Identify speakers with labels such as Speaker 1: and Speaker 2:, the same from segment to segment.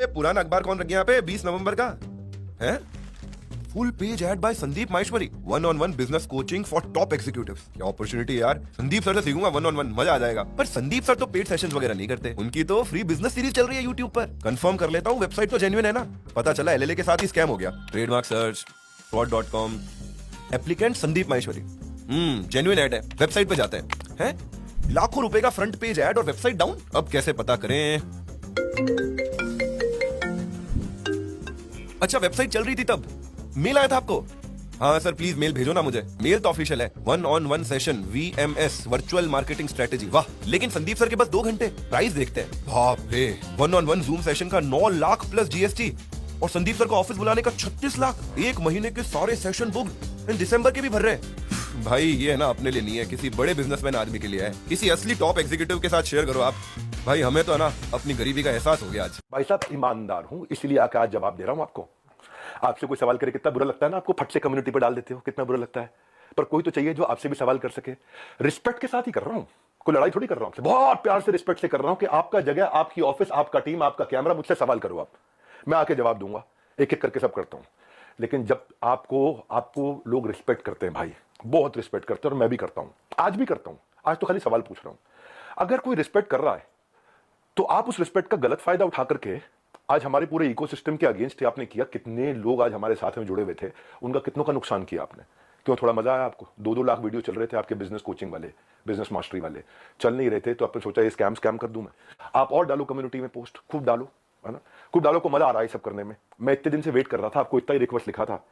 Speaker 1: पुराना अखबार कौन रख गया यहाँ पे 20 नवंबर का है? Full page ad by Sandeep Maheshwari, 1-on-1 business coaching for top executives. क्या अपॉर्चुनिटी यार, संदीप सर से सीखूंगा 1-on-1, मजा आ जाएगा। पर संदीप सर तो पेड सेशंस वगैरह नहीं करते, उनकी तो फ्री बिजनेस सीरीज चल रही है यूट्यूब पर। कंफर्म कर लेता हूँ वेबसाइट तो जेन्युइन है ना। पता चला एलएलए के साथ ही स्कैम हो गया। Trademark search, fraud.com, applicant Sandeep Maheshwari. Genuine add है, वेबसाइट पे जाते हैं। लाखों रुपए का फ्रंट पेज ऐड और वेबसाइट डाउन। अब कैसे पता करें? अच्छा, वेबसाइट चल रही थी तब मेल आया था आपको? हाँ सर, प्लीज मेल भेजो ना मुझे। मेल तो ऑफिशियल है। 1-on-1 session VMS virtual marketing strategy. वाह, लेकिन संदीप सर के बस 2 घंटे। प्राइस देखते हैं। बाप रे, 1-on-1 जूम सेशन का 9 लाख प्लस GST और संदीप सर को ऑफिस बुलाने का 36 लाख। 1 महीने के सारे सेशन बुक दिसंबर के भी भर रहे। भाई ये है ना, अपने लिए नहीं है, किसी बड़े बिजनेसमैन आदमी के लिए है। किसी असली टॉप एग्जीक्यूटिव के साथ शेयर करो आप। भाई हमें तो है ना अपनी गरीबी का एहसास हो गया आज।
Speaker 2: भाई साहब, ईमानदार हूं इसलिए आकर आज जवाब दे रहा हूं आपको। आपसे कोई सवाल करे कितना बुरा लगता है ना, आपको फट से कम्युनिटी पर डाल देते हो, कितना बुरा लगता है। पर कोई तो चाहिए जो आपसे भी सवाल कर सके। रिस्पेक्ट के साथ ही कर रहा हूं, कोई लड़ाई थोड़ी कर रहा हूं। बहुत प्यार से रिस्पेक्ट से कर रहा हूं कि आपका जगह, आपकी ऑफिस, आपका टीम, आपका कैमरा, मुझसे सवाल करो आप, मैं आके जवाब दूंगा। एक एक करके सब करता हूं। लेकिन जब आपको लोग रिस्पेक्ट करते हैं भाई, बहुत रिस्पेक्ट करते हैं, और मैं भी करता हूं, आज भी करता हूं। आज तो खाली सवाल पूछ रहा हूं। अगर कोई रिस्पेक्ट कर रहा है तो आप उस रिस्पेक्ट का गलत फायदा उठा करके आज हमारे पूरे इकोसिस्टम के अगेंस्ट आपने किया। कितने लोग आज हमारे साथ में जुड़े हुए थे, उनका कितनों का नुकसान किया आपने। क्यों, थोड़ा मजा आया आपको? 2-2 लाख वीडियो चल रहे थे आपके बिजनेस कोचिंग वाले, बिजनेस मास्टरी वाले, चल नहीं रहे थे तो आपने सोचा ये स्कैम कर दूं मैं। आप और डालो कम्युनिटी में पोस्ट, खूब डालो, है ना, खूब डालो। को मजा आ रहा है सब करने में। मैं इतने दिन से वेट कर रहा था, आपको इतना ही रिक्वेस्ट लिखा था।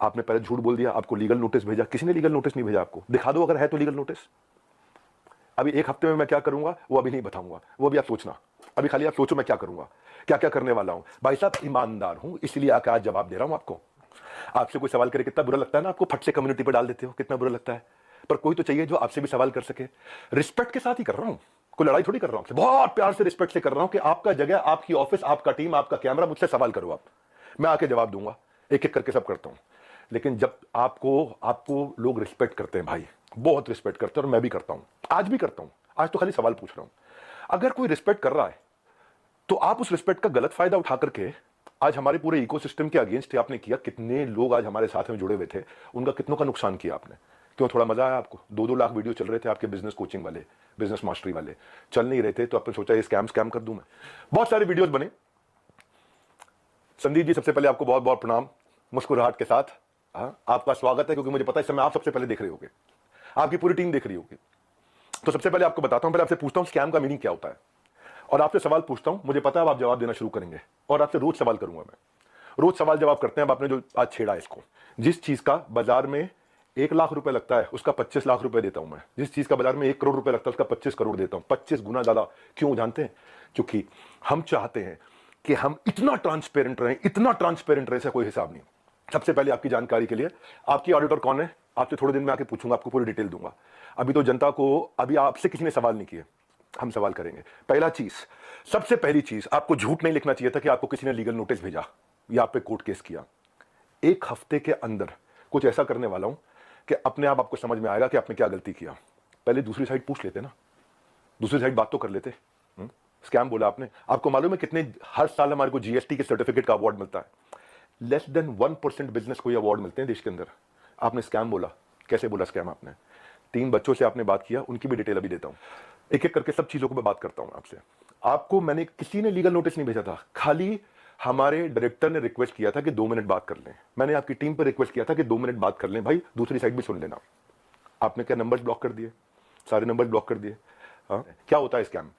Speaker 2: आपने पहले झूठ बोल दिया, आपको लीगल नोटिस भेजा। किसी ने लीगल नोटिस नहीं भेजा आपको। दिखा दो अगर है तो लीगल नोटिस। अभी 1 हफ्ते में मैं क्या करूंगा वो अभी नहीं बताऊंगा, वो भी आप सोचना। अभी खाली आप सोचो मैं क्या करूंगा, क्या क्या करने वाला हूं। भाई साहब, ईमानदार हूं इसलिए आकर आज जवाब दे रहा हूं आपको। आपसे कोई सवाल करे कितना बुरा लगता है ना, आपको फट से कम्युनिटी पर डाल देते हो, कितना बुरा लगता है। पर कोई तो चाहिए जो आपसे भी सवाल कर सके। रिस्पेक्ट के साथ ही कर रहा हूं, कोई लड़ाई थोड़ी कर रहा हूं। बहुत प्यार से रिस्पेक्ट से कर रहा हूं कि आपका जगह, आपकी ऑफिस, आपका टीम, आपका कैमरा, मुझसे सवाल करो आप, मैं आके जवाब दूंगा। एक एक करके सब करता हूं। लेकिन जब आपको लोग रिस्पेक्ट करते हैं भाई, बहुत रिस्पेक्ट करते हैं, और मैं भी करता हूं, आज भी करता हूं। आज तो खाली सवाल पूछ रहा हूं। अगर कोई रिस्पेक्ट कर रहा है तो आप उस रिस्पेक्ट का गलत फायदा उठा करके आज हमारे पूरे इकोसिस्टम के अगेंस्ट आपने किया। कितने लोग आज हमारे साथ में जुड़े हुए थे, उनका कितनों का नुकसान किया आपने। क्यों, थोड़ा मजा आया आपको? 2-2 लाख वीडियो चल रहे थे आपके बिजनेस कोचिंग वाले, बिजनेस मास्टरी वाले, चल नहीं रहे थे तो आपने सोचा ये स्कैम कर दूं मैं। बहुत सारे वीडियोस बने। संदीप जी, सबसे पहले आपको बहुत बहुत प्रणाम, मुस्कुराहट के साथ। आपका स्वागत है, क्योंकि मुझे पता है इस समय आप सबसे पहले देख रहे होगे, आपकी पूरी टीम देख रही होगी। तो सबसे पहले आपको बताता हूं, पहले आपसे पूछता हूं स्कैम का मीनिंग क्या होता है, और आपसे सवाल पूछता हूं। मुझे पता है आप जवाब देना शुरू करेंगे, और आपसे रोज सवाल करूंगा मैं। रोज सवाल जवाब करते हैं। अब आपने जो आज छेड़ा इसको, जिस चीज का बाजार में 1 लाख रुपए लगता है उसका 25 लाख रुपए देता हूं मैं। जिस चीज का बाजार में 1 करोड़ रुपए लगता है उसका 25 करोड़ देता हूं। 25 गुना ज्यादा। क्यों जानते हैं? क्योंकि हम चाहते हैं कि हम इतना ट्रांसपेरेंट रहें, इतना ट्रांसपेरेंट रहे, कोई हिसाब नहीं। सबसे पहले आपकी जानकारी के लिए, आपकी ऑडिटर कौन है आपसे थोड़े दिन में आके पूछूंगा, आपको पूरी डिटेल दूंगा। अभी तो जनता को, अभी आपसे किसी ने सवाल नहीं किए, हम सवाल करेंगे। पहला चीज, सबसे पहली चीज, आपको झूठ नहीं लिखना चाहिए था कि आपको किसी ने लीगल नोटिस भेजा या आप पे कोर्ट केस किया। 1 हफ्ते के अंदर कुछ ऐसा करने वाला हूं कि अपने आप आपको समझ में आएगा कि आपने क्या गलती किया। पहले दूसरी साइड पूछ लेते ना, दूसरी साइड बात तो कर लेते। स्कैम बोला आपने। आपको मालूम है कितने हर साल हमारे को GST के सर्टिफिकेट का अवार्ड मिलता है? लेस देन 1% बिजनेस को ये अवार्ड मिलते हैं देश के अंदर। आपने स्कैम बोला। कैसे बोला स्कैम आपने? 3 बच्चों से आपने बात किया, उनकी भी डिटेल अभी देता हूं। एक एक करके सब चीजों को मैं बात करता हूं आपसे। आपको मैंने, किसी ने लीगल नोटिस नहीं भेजा था, खाली हमारे डायरेक्टर ने रिक्वेस्ट किया था कि 2 मिनट बात कर लें। मैंने आपकी टीम पर रिक्वेस्ट किया था कि 2 मिनट बात कर लें भाई, दूसरी साइड भी सुन लेना। आपने क्या नंबर्स ब्लॉक कर दिए? सारे नंबर ब्लॉक कर दिए। हाँ, क्या होता है स्कैम?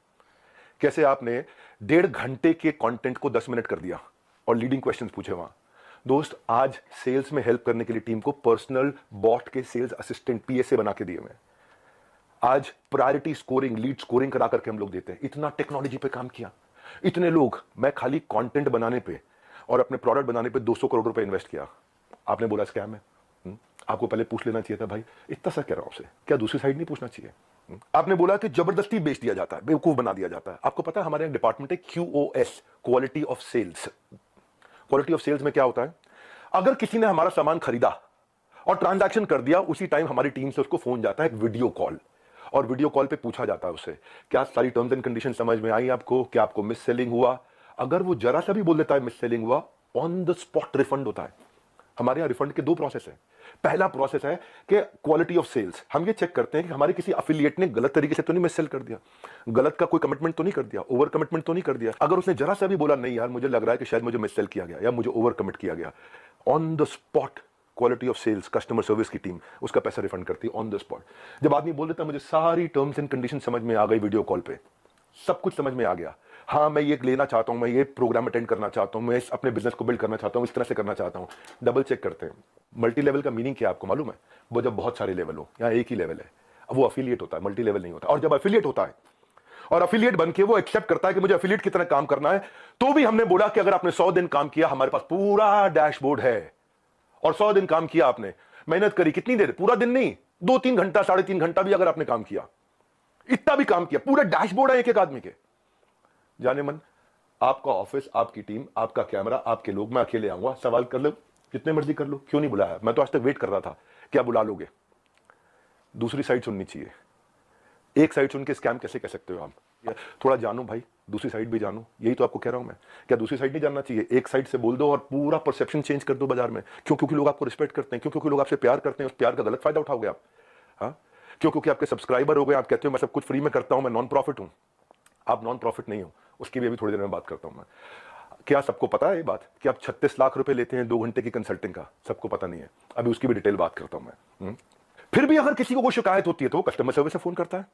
Speaker 2: कैसे आपने 1.5 घंटे के कंटेंट को 10 मिनट कर दिया और लीडिंग क्वेश्चंस पूछे वहां। दोस्त, आज सेल्स में हेल्प करने के लिए टीम को पर्सनल बॉट के सेल्स असिस्टेंट PSA बना के दिए मैं। आज प्रायोरिटी स्कोरिंग, लीड स्कोरिंग करा करके हम लोग देते हैं। इतना टेक्नोलॉजी पे काम किया, इतने लोग। मैं खाली कंटेंट बनाने पे और अपने प्रोडक्ट बनाने पे 200 करोड़ रुपए इन्वेस्ट किया। आपने बोला स्कैम है। आपको पहले पूछ लेना चाहिए था भाई, इतना सा कह रहा हूं आपसे, क्या दूसरी साइड नहीं पूछना चाहिए? आपने बोला कि जबरदस्ती बेच दिया जाता है, बेवकूफ बना दिया जाता है। आपको पता है हमारे डिपार्टमेंट है QoS, quality of sales. Quality of sales में क्या होता है? अगर किसी ने हमारा सामान खरीदा और ट्रांजैक्शन कर दिया, उसी टाइम हमारी टीम से उसको फोन जाता है, एक वीडियो कॉल, और वीडियो कॉल पे पूछा जाता है उससे क्या सारी टर्म्स एंड कंडीशन समझ में आई आपको, क्या आपको मिस सेलिंग हुआ। अगर वो जरा सा भी बोल देता है मिस सेलिंग हुआ, ऑन द स्पॉट रिफंड होता है। हमारे यहाँ रिफंड के 2 प्रोसेस है। पहला प्रोसेस है कि क्वालिटी ऑफ सेल्स, हम ये चेक करते हैं कि हमारे किसी अफिलिएट ने गलत तरीके से तो नहीं मिस सेल कर दिया, गलत का कोई कमिटमेंट तो नहीं कर दिया, ओवर कमिटमेंट तो नहीं कर दिया। अगर उसने जरा सा भी बोला नहीं यार मुझे लग रहा है कि शायद मुझे मिस सेल किया गया या मुझे ओवर कमिट किया गया, on the spot quality of sales customer service की टीम उसका पैसा रिफंड करती है ऑन द स्पॉट। जब आदमी बोल देता है मुझे सारी टर्म्स एंड कंडीशन समझ में आ गई, वीडियो कॉल पे सब कुछ समझ में आ गया, हाँ मैं ये लेना चाहता हूं, मैं ये प्रोग्राम अटेंड करना चाहता हूं, मैं अपने बिजनेस को बिल्ड करना चाहता हूं, इस तरह से करना चाहता हूं, डबल चेक करते हैं। मल्टी लेवल का मीनिंग क्या है आपको मालूम है? वो जब बहुत सारे लेवल हो, यहाँ एक ही लेवल है, अब वो अफिलिएट होता है, मल्टी लेवल नहीं होता। और जब अफिलिएट होता है और अफिलिएट बन के वो एक्सेप्ट करता है कि मुझे अफिलिएट की तरह काम करना है, तो भी हमने बोला कि अगर आपने 100 दिन काम किया हमारे पास पूरा डैशबोर्ड है, और 100 दिन काम किया आपने, मेहनत करी, कितनी देर? पूरा दिन नहीं, 2-3 घंटा 3.5 घंटा भी अगर आपने काम किया, इतना भी काम किया, पूरा डैशबोर्ड है एक एक आदमी के। जाने मन आपका ऑफिस, आपकी टीम, आपका कैमरा, आपके लोग, मैं अकेले आऊंगा, सवाल कर लो जितने मर्जी कर लो, क्यों नहीं बुलाया? मैं तो आज तक वेट कर रहा था, क्या बुला लोगे? दूसरी साइड सुननी चाहिए। एक साइड सुन के स्कैम कैसे कह सकते हो आप? थोड़ा जानो भाई, दूसरी साइड भी जानो, यही तो आपको कह रहा हूं मैं। क्या दूसरी साइड नहीं जानना चाहिए? एक साइड से बोल दो और पूरा परसेप्शन चेंज कर दो बाजार में। क्यों? क्योंकि लोग आपको रिस्पेक्ट करते हैं। क्यों? क्योंकि लोग आपसे प्यार करते हैं, उस प्यार का गलत फायदा उठाओगे आप। हाँ, क्यों? क्योंकि आपके सब्सक्राइबर हो गए, आप कहते हो मैं सब कुछ फ्री में करता हूं, मैं नॉन प्रॉफिट हूं। आप नॉन प्रॉफिट नहीं हो, उसकी भी अभी थोड़ी देर में बात करता हूं मैं। क्या सबको पता है ये बात कि आप 36 लाख रुपए लेते हैं 2 घंटे की कंसल्टिंग का? सबको पता नहीं है, अभी उसकी भी डिटेल बात करता हूं मैं। फिर भी अगर किसी को कोई शिकायत होती है तो कस्टमर सर्विस से फोन करता है।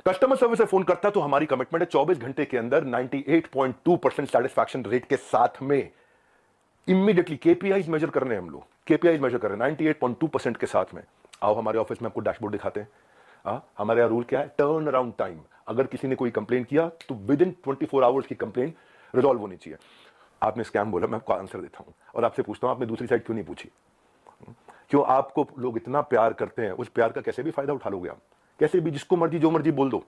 Speaker 2: कस्टमर सर्विस से फोन करता है तो हमारी कमिटमेंट है 24 घंटे के अंदर 98.2% सेटिस्फैक्शन रेट के साथ में इमीडिएटली केपीआईज मेजर कर रहे हैं हम लोग, केपीआईज मेजर कर रहे हैं 98.2% के साथ में। आओ हमारे ऑफिस में आपको डैशबोर्ड दिखाते हैं। हमारे यहाँ रूल क्या है? Turn around time. अगर किसी ने कोई कंप्लेन किया तो विद इन 24 आवर्स की कंप्लेन रिजॉल्व होनी चाहिए। आपने स्कैम बोला, मैं आपको आंसर देता हूं और आपसे पूछता हूं आपने दूसरी साइड क्यों नहीं पूछी? क्यों? आपको लोग इतना प्यार करते हैं, उस प्यार का कैसे भी फायदा उठा लोगे आप, कैसे भी, जिसको मर्जी जो मर्जी बोल दो।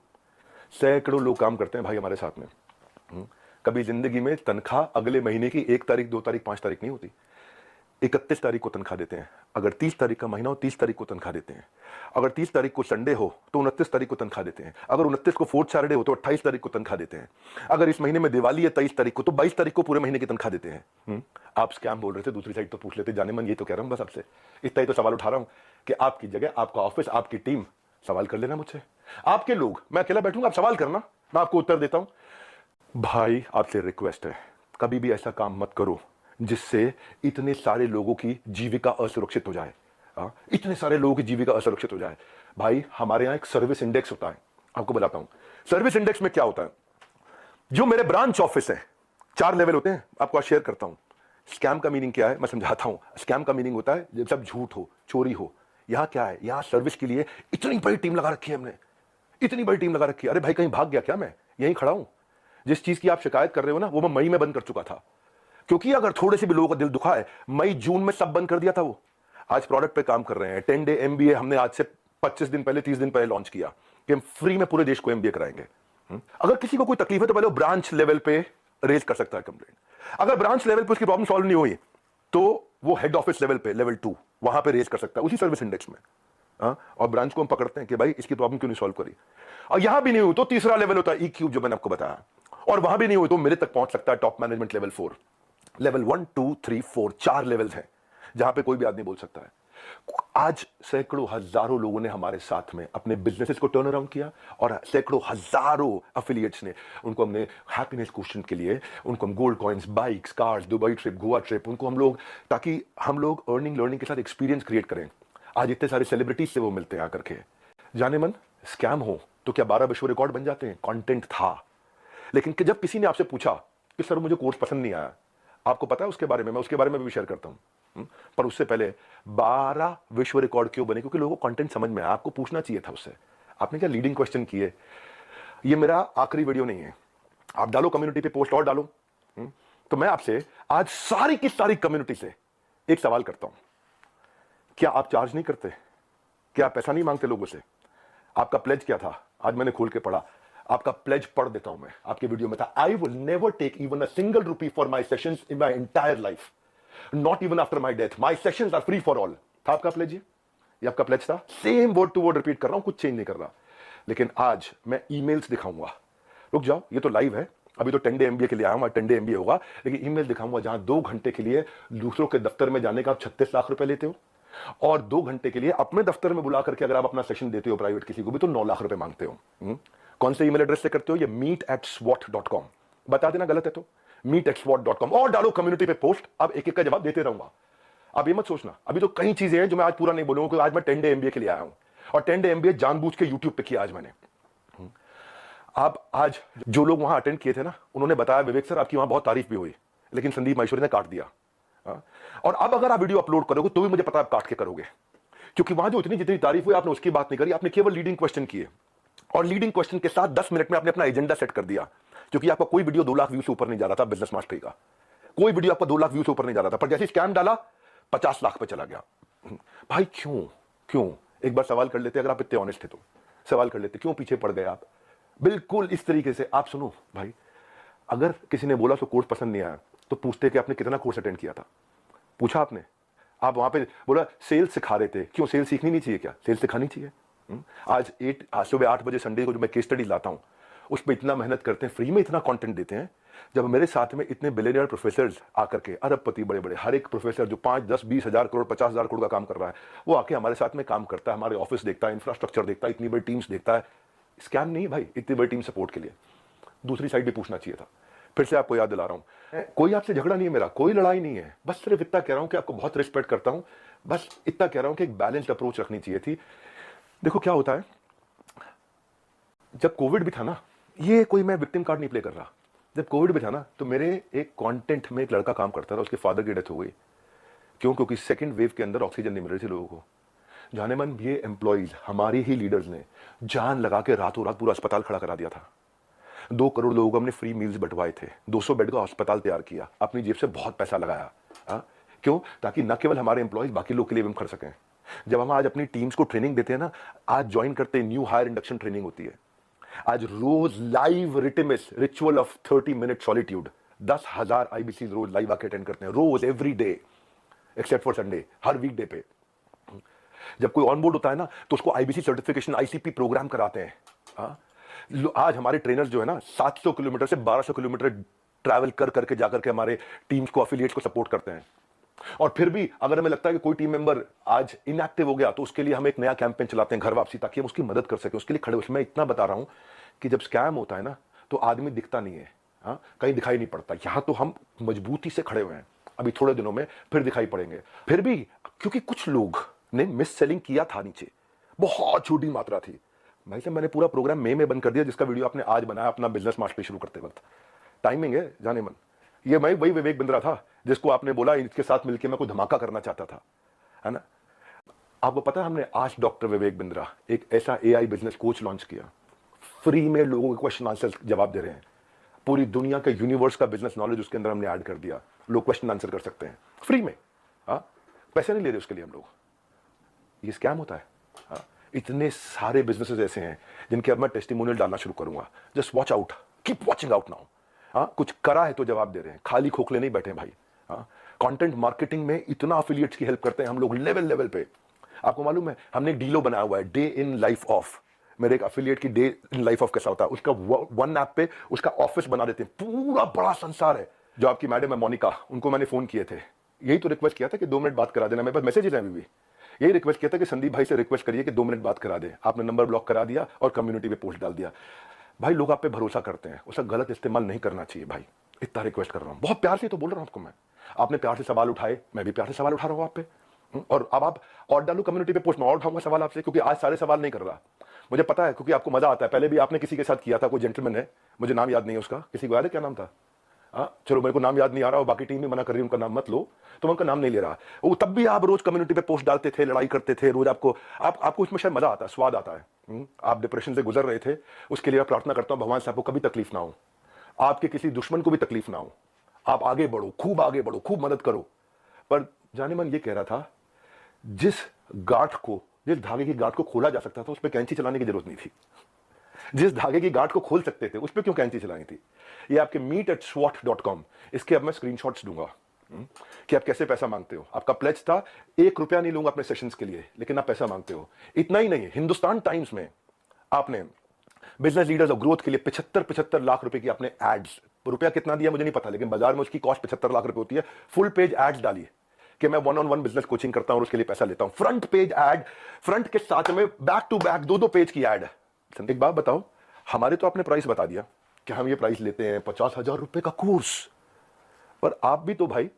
Speaker 2: सैकड़ों लोग काम करते हैं भाई हमारे साथ में। कभी जिंदगी में तनख्वाह अगले महीने की 1 तारीख, 2 तारीख, 5 तारीख नहीं होती, 31 तारीख को तनख्वाह देते हैं। अगर 30 तारीख का महीना हो 30 तारीख को तनख्वाह देते हैं। अगर 30 तारीख को संडे हो तो 29 तारीख को तनख्वाह देते हैं। अगर 29 को फोर्थ सैटरडे हो तो 28 तारीख को तनख्वाह देते हैं। अगर इस महीने में दिवाली है 23 तारीख को तो 22 तारीख को पूरे महीने की तनख्वाह देते हैं। आप स्कैम बोल रहे थे, दूसरी साइड तो पूछ लेते। जाने मन, ये तो कह रहा हूं बस आपसे, इतना ही तो सवाल उठा रहा हूं कि आपकी जगह, आपका ऑफिस, आपकी टीम, सवाल कर लेना मुझसे। आपके लोग, मैं अकेला बैठूंगा, आप सवाल करना, मैं आपको उत्तर देता हूं। भाई आपसे रिक्वेस्ट है, कभी भी ऐसा काम मत करो जिससे इतने सारे लोगों की जीविका असुरक्षित हो जाए। इतने सारे लोगों की जीविका असुरक्षित हो जाए। भाई हमारे यहां एक सर्विस इंडेक्स होता है, आपको बताता हूं। सर्विस इंडेक्स में क्या होता है? जो मेरे ब्रांच ऑफिस है, 4 लेवल होते हैं, आपको आज शेयर करता हूं। स्कैम का मीनिंग क्या है मैं समझाता हूं। स्कैम का मीनिंग होता है जब सब झूठ हो, चोरी हो। यहां क्या है? यहां सर्विस के लिए इतनी बड़ी टीम लगा रखी है हमने, इतनी बड़ी टीम लगा रखी है। अरे भाई कहीं भाग गया क्या? मैं यहीं खड़ा हूं। जिस चीज की आप शिकायत कर रहे हो ना, वो मैं मई में बंद कर चुका था, क्योंकि अगर थोड़े से भी लोगों का दिल दुखा है, मई जून में सब बंद कर दिया था वो। आज प्रोडक्ट पे काम कर रहे हैं। 10 डे एमबीए हमने आज से 25 दिन पहले, 30 दिन पहले लॉन्च किया कि हम फ्री में पूरे देश को एमबीए कराएंगे। अगर किसी को कोई तकलीफ है तो पहले वो ब्रांच लेवल पे रेज कर सकता है कंप्लेंट। अगर ब्रांच लेवल पे उसकी प्रॉब्लम सॉल्व नहीं हुई तो वो हेड ऑफिस लेवल पे, लेवल 2, वहां पे रेज कर सकता है उसी सर्विस इंडेक्स में। और ब्रांच को हम पकड़ते हैं कि भाई इसकी प्रॉब्लम क्यों नहीं सॉल्व करी। और यहां भी नहीं हुई तो तीसरा लेवल होता है ई क्यूब, जो मैंने आपको बताया। और वहां भी नहीं हुई तो मेरे तक पहुंच सकता है top management level 4। Level 1, 2, 3, 4, 4 levels हैं जहां पे कोई भी आदमी बोल सकता है। आज सैकड़ों हजारों लोगों ने हमारे साथ में अपने बिजनेसेस को टर्न अराउंड किया, और सैकड़ों हजारों एफिलिएट्स ने, उनको हमने हैप्पीनेस क्वेश्चन के लिए, उनको हम gold coins, bikes, cars, Dubai trip, Goa trip, उनको हम लोग, ताकि हम लोग अर्निंग लर्निंग के साथ एक्सपीरियंस क्रिएट करें। आज इतने सारे सेलिब्रिटीज से वो मिलते हैं आकर के। जाने मन, स्कैम हो तो क्या 12 विश्व रिकॉर्ड बन जाते हैं? कंटेंट था, लेकिन जब किसी ने आपसे पूछा कि सर मुझे कोर्स पसंद नहीं आया, आपको पता है उसके बारे में, मैं उसके बारे में भी शेयर करता हूं। पर उससे पहले 12 विश्व रिकॉर्ड क्यों बने? क्योंकि लोगों को कंटेंट समझ में आया। आपको पूछना चाहिए था उससे। आपने क्या लीडिंग क्वेश्चन किए? ये मेरा आखिरी वीडियो नहीं है, आप डालो कम्युनिटी पे, पोस्ट और डालो। तो मैं आपसे आज सारी की सारी कम्युनिटी से एक सवाल करता हूं, क्या आप चार्ज नहीं करते? क्या आप पैसा नहीं मांगते लोगों से? आपका प्लेज क्या था? आज मैंने खोल के पढ़ा, आपका प्लेज पढ़ देता हूं मैं, आपके वीडियो में था, I will never take even a single rupee for my sessions in my entire life, not even after my death, my sessions are free for all. था आपका प्लेज? ये आपका प्लेज था। Same word to word repeat कर रहा हूं, कुछ change नहीं कर रहा। लेकिन आज मैं ईमेल्स दिखाऊंगा। रुक जाओ, ये तो लाइव है, अभी तो 10 डे MBA के लिए आया हूं, 10 डे MBA होगा, लेकिन ईमेल दिखाऊंगा जहां 2 घंटे के लिए दूसरों के दफ्तर में जाने का आप 36 लाख रुपए लेते हो, और 2 घंटे के लिए अपने दफ्तर में बुला करके अगर आप अपना सेशन देते हो प्राइवेट किसी को भी तो 9 लाख रुपए मांगते हो। कौन से ईमेल एड्रेस से करते हो? ये meet@swat.com। बता देना गलत है तो meet@swat.com, और डालो कम्युनिटी पे पोस्ट। अब एक एक का जवाब देते रहूंगा। अब ये मत सोचना, अभी तो कई चीजें हैं जो मैं आज पूरा नहीं बोलूंगा, क्योंकि आज मैं 10 डे MBA के लिए आया हूं, और 10 डे MBA जानबूझ के यूट्यूब पे किया आज मैंने। आप आज जो लोग वहां अटेंड किए थे ना, उन्होंने बताया विवेक सर आपकी वहां बहुत तारीफ भी हुई, लेकिन संदीप माहेश्वरी ने काट दिया। और अब अगर आप वीडियो अपलोड करोगे तो भी मुझे पता है आप काट के करोगे, क्योंकि वहां जो इतनी जितनी तारीफ हुई आपने उसकी बात नहीं करी, आपने केवल लीडिंग क्वेश्चन किए, और लीडिंग क्वेश्चन के साथ 10 मिनट में आपने अपना एजेंडा सेट कर दिया। क्योंकि आपका कोई वीडियो 2 लाख व्यू से ऊपर नहीं जा रहा था, बिजनेस मास्टरी का कोई वीडियो आपका 2 लाख व्यू से ऊपर नहीं जा रहा था, पर जैसे स्कैम डाला 50 लाख पे चला गया। भाई क्यों क्यों? एक बार सवाल कर लेते, अगर आप इतने ऑनेस्ट थे तो सवाल कर लेते, क्यों पीछे पड़ गए आप? बिल्कुल इस तरीके से आप सुनो भाई, अगर किसी ने बोला तो कोर्स पसंद नहीं आया तो पूछते कि आपने कितना कोर्स अटेंड किया था, पूछा आपने? आप वहां पे बोला सेल्स सिखा रहे थे, क्यों सेल्स सीखनी नहीं चाहिए क्या? सेल्स सिखानी चाहिए। आज सुबह 8 बजे संडे को जो मैं केस स्टडी लाता हूं उस पर इतना मेहनत करते हैं, फ्री में इतना कंटेंट देते हैं। जब मेरे साथ में इतने बिलियनियर प्रोफेसर्स आकर के, अरबपति बड़े बड़े, हर एक प्रोफेसर जो 5, 10, 20 हजार करोड़, 50 हजार करोड़ का काम कर रहा है, वो आके हमारे साथ में काम करता है, हमारे ऑफिस देखता है, इंफ्रास्ट्रक्चर देखता है, इतनी बड़ी टीम्स देखता है। स्कैम नहीं भाई, इतनी बड़ी टीम सपोर्ट के लिए। दूसरी साइड भी पूछना चाहिए था। फिर से आपको याद दिला रहा हूं, कोई आपसे झगड़ा नहीं है मेरा, कोई लड़ाई नहीं है, बस सिर्फ इतना कह रहा हूं कि आपको बहुत रिस्पेक्ट करता हूं, बस इतना कह रहा हूं कि एक बैलेंस्ड अप्रोच रखनी चाहिए थी। देखो क्या होता है, जब कोविड भी था ना, ये कोई मैं विक्टिम कार्ड नहीं प्ले कर रहा, जब कोविड भी था ना तो मेरे एक कंटेंट में एक लड़का काम करता था, उसके फादर की डेथ हो गई। क्यों? क्योंकि सेकंड वेव के अंदर ऑक्सीजन नहीं मिल रही थी लोगों को। जाने मन ये एम्प्लॉइज, हमारे ही लीडर्स ने जान लगा के रातों रात पूरा अस्पताल खड़ा करा दिया था। 2 करोड़ लोगों को हमने फ्री मील्स बंटवाए थे, 200 बेड का अस्पताल तैयार किया, अपनी जेब से बहुत पैसा लगाया। क्यों? ताकि न केवल हमारे एम्प्लॉइज, बाकी लोग के लिए भी हम कर सकें। जब हम आज अपनी टीम्स को ट्रेनिंग देते हैं ना, आज ज्वाइन करते हैं, न्यू हायर इंडक्शन ट्रेनिंग होती है, आज रोज लाइव रिटिमिस ritual of 30 minute solitude, 10,000 IBC रोज लाइव आके अटेंड करते हैं, रोज every day except for Sunday, हर वीक डे पे। जब कोई ऑन बोर्ड होता है ना तो उसको IBC सर्टिफिकेशन, ICP प्रोग्राम कराते हैं। आज हमारे ट्रेनर्स जो है ना 700 किलोमीटर से 1200 किलोमीटर ट्रैवल कर करके जाकर के हमारे टीम्स को, एफिलिएट्स को सपोर्ट करते हैं। और फिर भी अगर हमें लगता है कि कोई टीम मेंबर आज इनएक्टिव हो गया तो उसके लिए हम एक नया कैंपेन चलाते हैं, घर वापसी, ताकि हम उसकी मदद कर सके, उसके लिए खड़े। उसमें इतना बता रहा हूं कि जब स्कैम होता है ना तो आदमी दिखता नहीं है, कहीं दिखाई नहीं पड़ता। यहां तो हम मजबूती से खड़े हुए हैं, अभी थोड़े दिनों में फिर दिखाई पड़ेंगे। फिर भी क्योंकि कुछ लोग ने मिस सेलिंग किया था, नीचे बहुत छोटी मात्रा थी भाई साहब। मैंने पूरा प्रोग्राम मई में बंद कर दिया, जिसका वीडियो आपने आज बनाया अपना बिजनेस मास्टरी शुरू करते वक्त। टाइमिंग है जाने मन, ये मैं वही विवेक बिंद्रा था जिसको आपने बोला इसके साथ मिलकर मैं कोई धमाका करना चाहता था, है ना। आपको पता है हमने आज डॉक्टर विवेक बिंद्रा एक ऐसा AI बिजनेस कोच लॉन्च किया, फ्री में लोगों के क्वेश्चन आंसर जवाब दे रहे हैं। पूरी दुनिया के यूनिवर्स का बिजनेस नॉलेज उसके अंदर हमने ऐड कर दिया, लोग क्वेश्चन आंसर कर सकते हैं फ्री में। पैसे नहीं ले रहे उसके लिए हम लोग। ये स्कैम होता है। इतने सारे बिजनेसेस ऐसे हैं जिनके अब मैं टेस्टिमोनियल डालना शुरू करूंगा। Just watch out, keep watching out now. कुछ करा है तो जवाब दे रहे हैं, खाली खोखले नहीं बैठे भाई। कंटेंट मार्केटिंग में इतना एफिलिएट्स की हेल्प करते हैं हम लोग लेवल पे। आपको मालूम है हमने एक डीलो बनाया हुआ है, डे इन लाइफ ऑफ। मेरे एक एफिलिएट की डे इन लाइफ ऑफ कैसा होता है, उसका वन ऐप पे उसका ऑफिस बना देते हैं, पूरा बड़ा संसार है। जो आपकी मैडम है मोनिका, उनको मैंने फोन किए थे, यही तो रिक्वेस्ट किया था कि 2 मिनट बात करा देना। मेरे पास मैसेजेस हैं अभी भी, यही रिक्वेस्ट किया था कि संदीप भाई से रिक्वेस्ट करिए कि 2 मिनट बात करा दे। आपने नंबर ब्लॉक करा दिया और कम्युनिटी पे पोस्ट डाल दिया। भाई लोग आप पे भरोसा करते हैं, उसका गलत इस्तेमाल नहीं करना चाहिए भाई। इतना रिक्वेस्ट कर रहा हूं, बहुत प्यार से तो बोल रहा हूं आपको मैं। आपने प्यार से सवाल उठाए, मैं भी प्यार से सवाल उठा रहा हूं आप पे। और अब आप और डालू कम्युनिटी पे पोस्ट में, और उठाऊंगा सवाल आपसे, क्योंकि आज सारे सवाल नहीं कर रहा। मुझे पता है क्योंकि आपको मजा आता है। पहले भी आपने किसी के साथ किया था, कोई जेंटलमैन है, मुझे नाम याद नहीं है उसका, किसी को याद है क्या नाम था? चलो मेरे को नाम याद नहीं आ रहा और बाकी टीम भी मना कर रही है उनका नाम मत लो, तो मैं उनका नाम नहीं ले रहा। वो तब भी आप रोज कम्युनिटी पे पोस्ट डालते थे, लड़ाई करते थे रोज। आपको इसमें शायद मजा आता है, स्वाद आता है। आप डिप्रेशन से गुजर रहे थे, उसके लिए प्रार्थना करता हूं भगवान से आपको कभी तकलीफ ना हो, आपके किसी दुश्मन को भी तकलीफ ना हो। आप आगे बढ़ो, खूब आगे बढ़ो, खूब मदद करो। पर जाने मन ये कह रहा था, जिस धागे की गांठ को खोला जा सकता था उस पर कैंची चलाने की जरूरत नहीं थी। जिस धागे की गांठ को खोल सकते थे उस पर क्यों कैंची चलानी थी? ये आपके meet@swat.com, इसके अब मैं स्क्रीनशॉट्स दूंगा कि आप कैसे पैसा मांगते हो। आपका प्लेज था 1 रुपया नहीं लूंगा अपने सेशंस के लिए, लेकिन आप पैसा मांगते हो। इतना ही नहीं, हिंदुस्तान टाइम्स में आपने बिजनेस लीडर्स और ग्रोथ के लिए 75 लाख रुपए की आपने एड्स रुपया कितना दिया मुझे नहीं पता, लेकिन बाजार में उसकी कॉस्ट 75 लाख रुपए होती है। फुल पेज एड्स डालिए कि मैं 1-on-1 बिजनेस कोचिंग करता हूं और उसके लिए पैसा लेता हूं। फ्रंट पेज एड, फ्रंट के साथ में बैक टू बैक 2-2 पेज की एड है। एक बात बताओ, हमारे तो आपने प्राइस बता दिया कि हम ये प्राइस लेते हैं 50,000 रुपए का कोर्स, पर आप भी तो भाई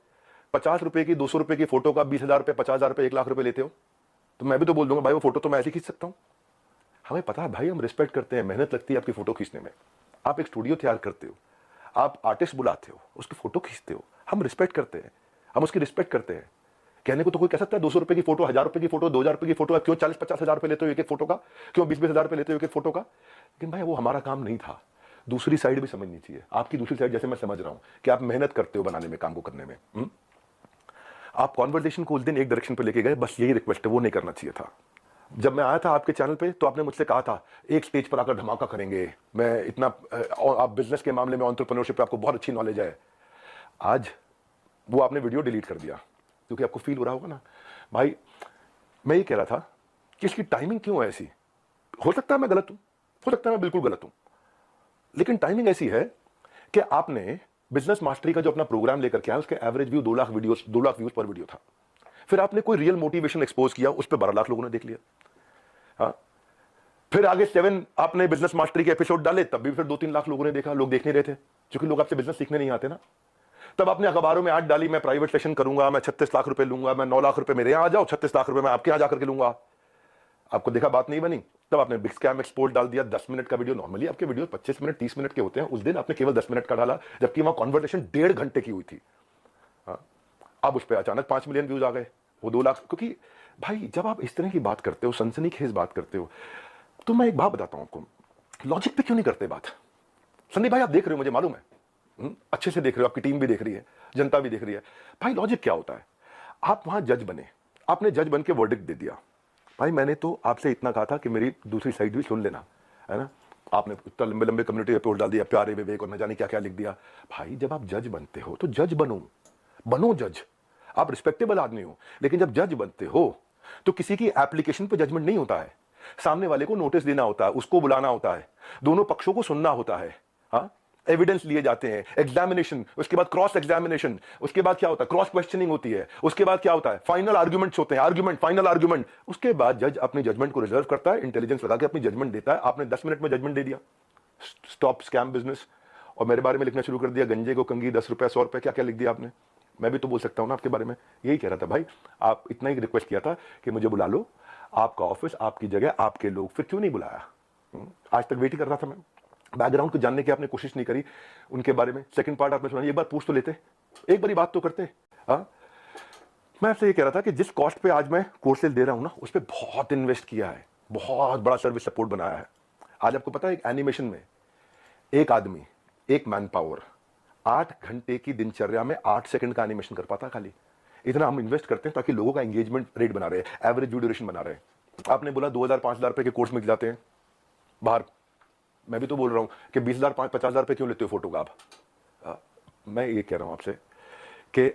Speaker 2: 50 रुपए की 200 रुपए की फोटो का 20,000 रुपए 50,000 रुपए 1 लाख रुपए लेते हो। तो मैं भी तो बोल दूंगा भाई वो फोटो तो मैं ऐसे खींच सकता हूं। हमें पता है भाई, हम रिस्पेक्ट करते हैं, मेहनत लगती है आपकी फोटो खींचने में। आप एक स्टूडियो तैयार करते हो, आप आर्टिस्ट बुलाते हो, उसकी फोटो खींचते हो, हम रिस्पेक्ट करते हैं, हम उसकी रिस्पेक्ट करते हैं। कहने को तो कोई कह सकता है 200 रुपए की फोटो, 1000 रुपए की फोटो, 2000 रुपए की फोटो, क्यों 40-50 हजार रुपए लेते हो एक एक फोटो का, क्यों 20-20 हजार रुपए लेते हो एक एक फोटो का। लेकिन भाई वो हमारा काम नहीं था। दूसरी साइड भी समझनी चाहिए, आपकी दूसरी साइड जैसे मैं समझ रहा हूं कि आप मेहनत करते हो बनाने में, काम को करने में। आप कॉन्वर्सेशन को उस दिन एक डायरेक्शन पे लेके गए, बस यही रिक्वेस्ट है, वो नहीं करना चाहिए था। जब मैं आया था आपके चैनल पे तो आपने मुझसे कहा था एक स्टेज पर आकर धमाका करेंगे, मैं इतना आप बिजनेस के मामले में, एंटरप्रेन्योरशिप पे आपको बहुत अच्छी नॉलेज है। आज वो आपने वीडियो डिलीट कर दिया क्योंकि आपको फील हो रहा होगा ना भाई, मैं ये कह रहा था कि इसकी टाइमिंग क्यों है ऐसी। हो सकता है मैं गलत हूं, हो सकता है मैं बिल्कुल गलत हूं, लेकिन टाइमिंग ऐसी है कि आपने बिजनेस मास्टरी का जो अपना प्रोग्राम लेकर के आया उसके average view 2 lakh videos, 2 lakh views पर वीडियो था। फिर आपने कोई रियल मोटिवेशन एक्सपोज किया, उस पर 12 लाख लोगों ने देख लिया। हाँ, फिर आगे 7 आपने बिजनेस मास्टरी के एपिसोड डाले, तब भी फिर 2-3 लाख लोगों ने देखा। लोग देख नहीं रहे थे क्योंकि लोग आपसे बिजनेस सीखने नहीं आते ना। तब आपने अखबारों में ऐड डाली, मैं प्राइवेट सेशन करूंगा, मैं 36 लाख रुपए लूंगा, मैं 9 लाख रुपए मेरे यहां आ जाओ, 36 लाख रुपए मैं आपके यहां जाकर के लूंगा। आपको देखा बात नहीं बनी, तब आपने बिग स्कैम एक्सपोर्ट डाल दिया। 10 मिनट का वीडियो, नॉर्मली आपके वीडियो 25 मिनट 30 मिनट के होते हैं, उस दिन आपने केवल 10 मिनट का डाला, जबकि वहां कॉन्वर्सेशन 1.5 घंटे की हुई थी। अब उस पर अचानक 5 मिलियन व्यूज आ गए, वो 2 लाख। क्योंकि भाई जब आप इस तरह की बात करते हो, सनसनीखेज बात करते हो, तो मैं एक बात बताता हूं आपको, लॉजिक पे क्यों नहीं करते बात। संदीप भाई आप देख रहे हो, मुझे मालूम है, अच्छे से देख रहे हो, आपकी टीम भी देख रही है, जनता भी देख रही है। भाई लॉजिक क्या होता है, आप वहां जज बने, आपने जज बन के वर्डिक्ट दे दिया। भाई मैंने तो आपसे इतना कहा था कि मेरी दूसरी साइड भी सुन लेना, है ना। आपने इतना लंबे लंबे कम्युनिटी रिपोर्ट डाल दिया, प्यारे विवेक और न जाने क्या क्या लिख दिया। भाई जब आप जज बनते हो तो जज बनो जज। आप रिस्पेक्टेबल आदमी हो, लेकिन जब जज बनते हो तो किसी की एप्लीकेशन पे जजमेंट नहीं होता है। सामने वाले को नोटिस देना होता है, उसको बुलाना होता है, दोनों पक्षों को सुनना होता है। हाँ, एविडेंस लिए जाते हैं, एग्जामिनेशन, उसके बाद क्रॉस एग्जामिनेशन, उसके बाद क्या होता है, क्रॉस क्वेश्चनिंग होती है, उसके बाद क्या होता है, फाइनल आर्गुमेंट्स होते हैं, आर्गुमेंट, फाइनल आर्गुमेंट। उसके बाद जज अपनी जजमेंट को रिजर्व करता है, इंटेलिजेंस लगा के अपनी जजमेंट देता है। आपने 10 मिनट में जजमेंट दे दिया, स्टॉप स्कैम बिजनेस, और मेरे बारे में लिखना शुरू कर दिया, गंजे को कंगी 10 रुपए 100 रुपए, क्या क्या लिख दिया आपने। मैं भी तो बोल सकता हूं ना आपके बारे में, यही कह रहा था भाई। आप इतना ही रिक्वेस्ट किया था कि मुझे बुला लो, आपका ऑफिस, आपकी जगह, आपके लोग, फिर क्यों नहीं बुलाया। आज तक वेट ही कर रहा था मैं, बैकग्राउंड को जानने की आपने कोशिश नहीं करी उनके बारे में। सेकंड पार्ट आपने सुना, एक बार पूछ तो लेते, एक बारी बात तो करते। हाँ, मैं आपसे ये कह रहा था कि जिस कॉस्ट पे आज मैं कोर्सेज दे रहा हूं ना, उस पर बहुत इन्वेस्ट किया है, बहुत बड़ा सर्विस सपोर्ट बनाया है। आज आपको पता है एक एनिमेशन में एक आदमी, एक मैन पावर 8 घंटे की दिनचर्या में 8 सेकंड का एनिमेशन कर पाता खाली। इतना हम इन्वेस्ट करते हैं ताकि लोगों का एंगेजमेंट रेट बना रहे, एवरेज व्यू ड्यूरेशन बना रहे। आपने बोला 2,000-5,000 रुपए के कोर्स मिल जाते हैं बाहर, मैं भी तो बोल रहा हूं कि 20,000-50,000 रुपए क्यों लेते हो फोटो का आप। मैं ये कह रहा हूं आपसे कि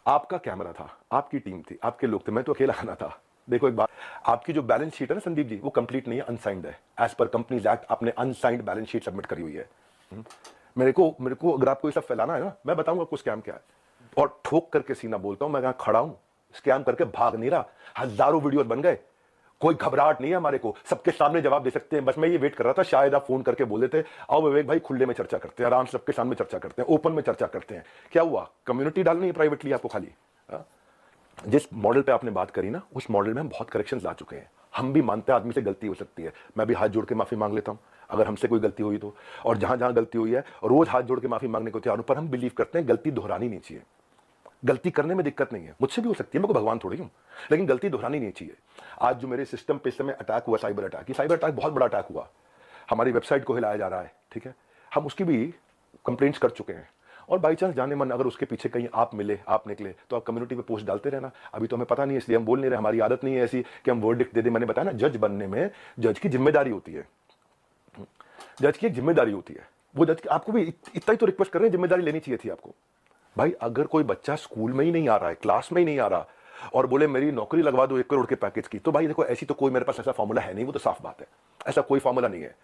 Speaker 2: आपका कैमरा था, आपकी टीम थी, आपके लोग थे, मैं तो अकेला आना था। देखो एक बात, आपकी जो बैलेंस शीट है ना संदीप जी, वो कंप्लीट नहीं है, अनसाइंड है। एज पर कंपनीज एक्ट आपने अनसाइंड बैलेंस शीट सबमिट करी हुई है। मेरे को अगर आपको ये सब फैलाना है ना, मैं बताऊंगा आपको स्कैम क्या है, और ठोक करके सीना बोलता हूं, मैं यहां खड़ा हूं, स्कैम करके भाग नहीं रहा। हजारों वीडियोस बन गए, कोई घबराहट नहीं है हमारे को, सबके सामने जवाब दे सकते हैं। बस मैं ये वेट कर रहा था, शायद आप फोन करके बोल देते, आओ विवेक भाई खुले में चर्चा करते हैं, आराम से सबके सामने चर्चा करते हैं, ओपन में चर्चा करते हैं। क्या हुआ, कम्युनिटी डालनी है प्राइवेटली आपको खाली। जिस मॉडल पे आपने बात करी ना, उस मॉडल में हम बहुत करेक्शंस ला चुके हैं। हम भी मानते हैं आदमी से गलती हो सकती है, मैं भी हाथ जोड़ के माफी मांग लेता हूं अगर हमसे कोई गलती हुई तो, और जहां जहां गलती हुई है रोज हाथ जोड़ के माफी मांगने को तैयार हूं। पर हम बिलीव करते हैं गलती दोहरानी नहीं चाहिए। गलती करने में दिक्कत नहीं है, मुझसे भी हो सकती है, मैं कोई भगवान थोड़ी हूं, लेकिन गलती दोहरानी नहीं चाहिए। आज जो मेरे सिस्टम पे इस समय अटैक हुआ, साइबर अटैक, ये साइबर अटैक बहुत बड़ा अटैक हुआ, हमारी वेबसाइट को हिलाया जा रहा है, ठीक है, हम उसकी भी कंप्लेंट्स कर चुके हैं। और बाई चांस जाने मन अगर उसके पीछे कहीं आप मिले, आप निकले, तो आप कम्युनिटी पे पोस्ट डालते रहना। अभी तो हमें पता नहीं है, इसलिए हम बोल नहीं रहे, हमारी आदत नहीं है ऐसी कि हम वर्डिक्ट दे दें। मैंने बताया ना, जज बनने में जज की जिम्मेदारी होती है, जज की एक जिम्मेदारी होती है। वो जज, आपको भी इतना ही तो रिक्वेस्ट कर रहे हैं, जिम्मेदारी लेनी चाहिए थी आपको। भाई अगर कोई बच्चा स्कूल में ही नहीं आ रहा है, क्लास में ही नहीं आ रहा, और बोले मेरी नौकरी लगवा दो 1 करोड़ के पैकेज की, तो भाई देखो ऐसी तो कोई मेरे पास ऐसा फॉर्मूला है नहीं, वो तो साफ बात है, ऐसा कोई फॉर्मूला नहीं है।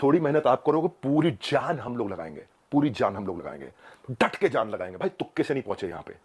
Speaker 2: थोड़ी मेहनत आप करोगे, पूरी जान हम लोग लगाएंगे। पूरी जान हम लोग लगाएंगे, डट के जान लगाएंगे भाई, तुक्के से नहीं पहुंचे यहां पे।